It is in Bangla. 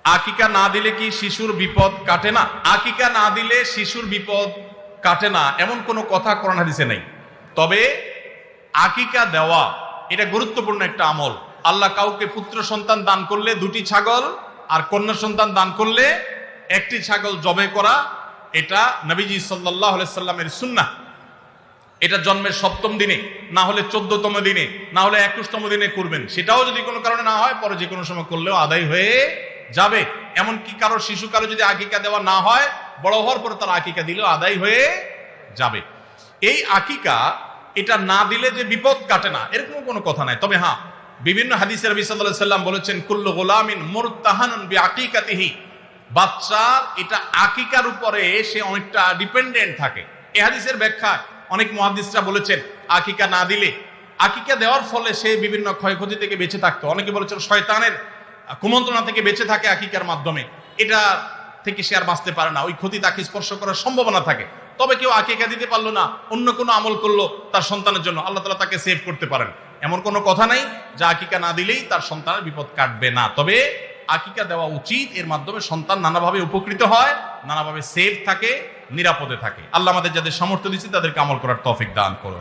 আকিকা না দিলে কি শিশুর বিপদ কাটে না? আকিকা না দিলে শিশুর বিপদ কাটে না এমন কোনো কথা কোরআন হাদিসে নেই। তবে আকিকা দেওয়া এটা গুরুত্বপূর্ণ একটা আমল। আল্লাহ কাউকে পুত্র সন্তান দান করলে 2টি ছাগল, আর কন্যা সন্তান দান করলে 1টি ছাগল জবে করা, এটা নবীজি সাল্লাল্লাহু আলাইহি সাল্লামের সুন্নাহ। এটা জন্মের 7ম দিনে, না হলে 14তম দিনে, না হলে 21তম দিনে করবেন। সেটাও যদি কোনো কারণে না হয়, পরে যে কোনো সময় করলেও আদায় হয়ে যাবে। এমনকি কারো শিশু কারো যদি আকিকা দেওয়া না হয়, বড় হওয়ার পরে তার আকিকা দিলেও আদায় হয়ে যাবে। এই আকিকা এটা না দিলে যে বিপদ কাটে না এরকম কোনো কথা নাই। তবে হ্যাঁ, বিভিন্ন হাদিসে নবী সাল্লাল্লাহু আলাইহি সাল্লাম বলেছেন, কুল্লু গুলামিন মুরতাহানুন বিআকিকাতিহি, বাচ্চার এটা আকিকার উপরে সে অনেকটা ডিপেন্ডেন্ট থাকে। এই হাদিসের ব্যাখ্যা অনেক মুহাদ্দিসরা বলেছেন, আকিকা না দিলে, আকিকা দেওয়ার ফলে সে বিভিন্ন ক্ষয়ক্ষতি থেকে বেঁচে থাকতো। অনেকে বলেছেন শয়তানের কুমন্ত্রণা থেকে বেঁচে থাকে আকিকার মাধ্যমে, এটা থেকে সে আর বাঁচতে পারে না, ওই ক্ষতি তাকে স্পর্শ করার সম্ভাবনা থাকে। তবে কেউ আকিকা দিতে পারলো না, অন্য কোনো আমল করলো তার সন্তানের জন্য, আল্লাহ তাআলা তাকে সেভ করতে পারেন। এমন কোনো কথা নাই যে আকিকা না দিলেই তার সন্তানের বিপদ কাটবে না। তবে আকিকা দেওয়া উচিত, এর মাধ্যমে সন্তান নানাভাবে উপকৃত হয়, নানাভাবে সেভ থাকে, নিরাপদে থাকে। আল্লাহ আমাদের যাদের সামর্থ্য দিচ্ছে তাদেরকে আমল করার তৌফিক দান করুন।